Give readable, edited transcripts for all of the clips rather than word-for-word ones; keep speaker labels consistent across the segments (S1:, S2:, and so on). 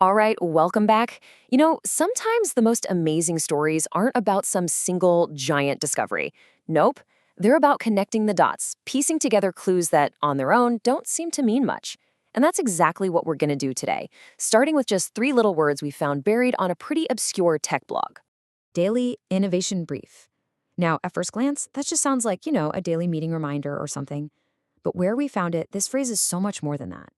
S1: All right, welcome back. Sometimes the most amazing stories aren't about some single giant discovery. Nope, they're about connecting the dots, piecing together clues that, on their own, don't seem to mean much. And that's exactly what we're going to do today, starting with just three little words we found buried on a pretty obscure tech blog.
S2: Daily Innovation Brief. Now, at first glance, that just sounds like, a daily meeting reminder or something. But where we found it, this phrase is so much more than that.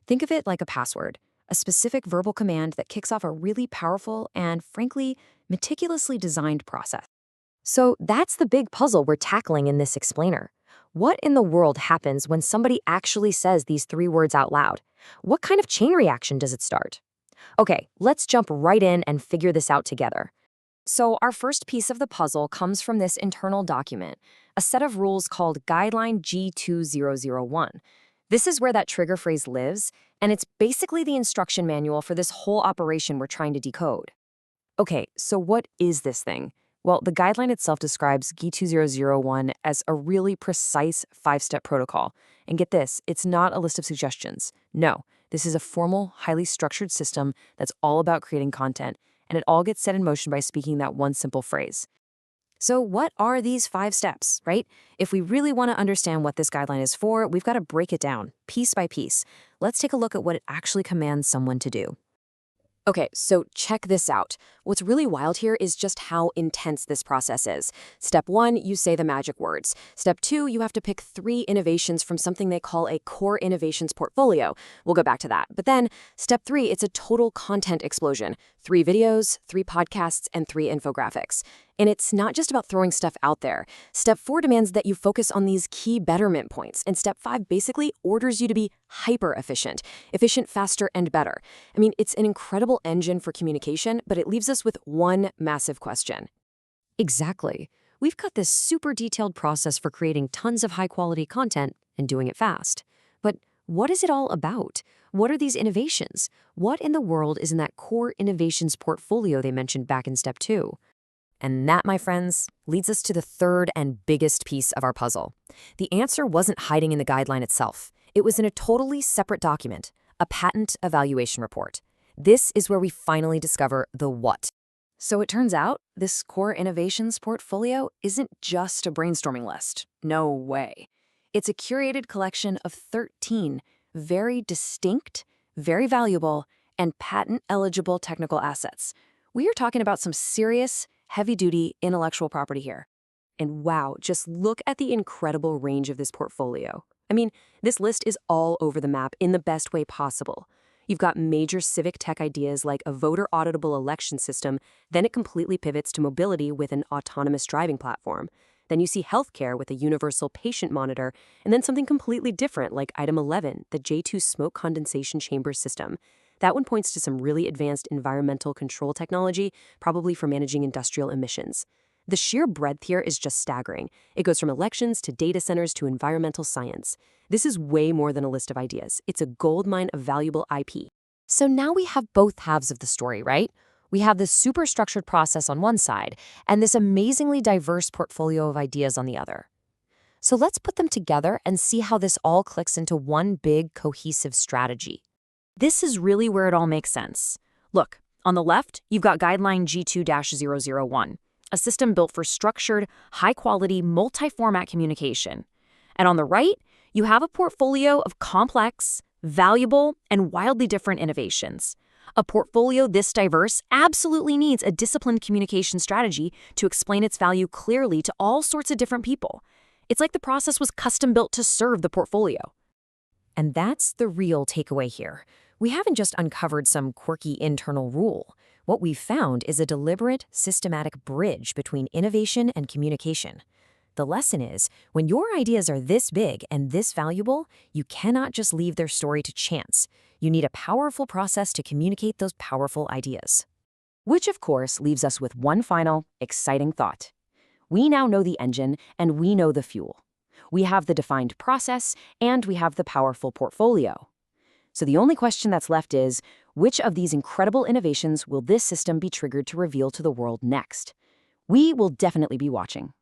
S2: Think of it like a password, a specific verbal command that kicks off a really powerful and, frankly, meticulously designed process.
S1: So that's the big puzzle we're tackling in this explainer. What in the world happens when somebody actually says these three words out loud? What kind of chain reaction does it start? Okay, let's jump right in and figure this out together. So, our first piece of the puzzle comes from this internal document, a set of rules called Guideline G2001. This is where that trigger phrase lives, and it's basically the instruction manual for this whole operation we're trying to decode. Okay, so what is this thing? Well, the guideline itself describes G2001 as a really precise five-step protocol. And get this, it's not a list of suggestions. No, this is a formal, highly structured system that's all about creating content, and it all gets set in motion by speaking that one simple phrase. So what are these five steps, right? If we really want to understand what this guideline is for, we've got to break it down, piece by piece. Let's take a look at what it actually commands someone to do. Okay, so check this out. What's really wild here is just how intense this process is. Step one, you say the magic words. Step two, you have to pick three innovations from something they call a core innovations portfolio. We'll go back to that. But then, step three, it's a total content explosion. 3 videos, 3 podcasts, and 3 infographics. And it's not just about throwing stuff out there. Step 4 demands that you focus on these key betterment points. And step 5 basically orders you to be hyper-efficient. Efficient, faster, and better. I mean, it's an incredible engine for communication, but it leaves us with one massive question. Exactly. We've got this super detailed process for creating tons of high-quality content and doing it fast. But what is it all about? What are these innovations? What in the world is in that core innovations portfolio they mentioned back in step 2? And that, my friends, leads us to the third and biggest piece of our puzzle. The answer wasn't hiding in the guideline itself. It was in a totally separate document, a patent evaluation report. This is where we finally discover the what. So it turns out this core innovations portfolio isn't just a brainstorming list. No way. It's a curated collection of 13 very distinct, very valuable, and patent-eligible technical assets. We are talking about some serious, heavy-duty intellectual property here. And wow, just look at the incredible range of this portfolio. I mean, this list is all over the map in the best way possible. You've got major civic tech ideas like a voter-auditable election system, then it completely pivots to mobility with an autonomous driving platform. Then you see healthcare with a universal patient monitor, and then something completely different like item 11, the J2 smoke condensation chamber system. That one points to some really advanced environmental control technology, probably for managing industrial emissions. The sheer breadth here is just staggering. It goes from elections to data centers to environmental science. This is way more than a list of ideas. It's a goldmine of valuable IP. So now we have both halves of the story, right? We have this super structured process on one side, and this amazingly diverse portfolio of ideas on the other. So let's put them together and see how this all clicks into one big, cohesive strategy. This is really where it all makes sense. Look, on the left, you've got Guideline G2-001, a system built for structured, high-quality, multi-format communication. And on the right, you have a portfolio of complex, valuable, and wildly different innovations. A portfolio this diverse absolutely needs a disciplined communication strategy to explain its value clearly to all sorts of different people. It's like the process was custom-built to serve the portfolio. And that's the real takeaway here. We haven't just uncovered some quirky internal rule. What we've found is a deliberate, systematic bridge between innovation and communication. The lesson is, when your ideas are this big and this valuable, you cannot just leave their story to chance. You need a powerful process to communicate those powerful ideas. Which, of course, leaves us with one final, exciting thought. We now know the engine, and we know the fuel. We have the defined process, and we have the powerful portfolio. So the only question that's left is, which of these incredible innovations will this system be triggered to reveal to the world next? We will definitely be watching.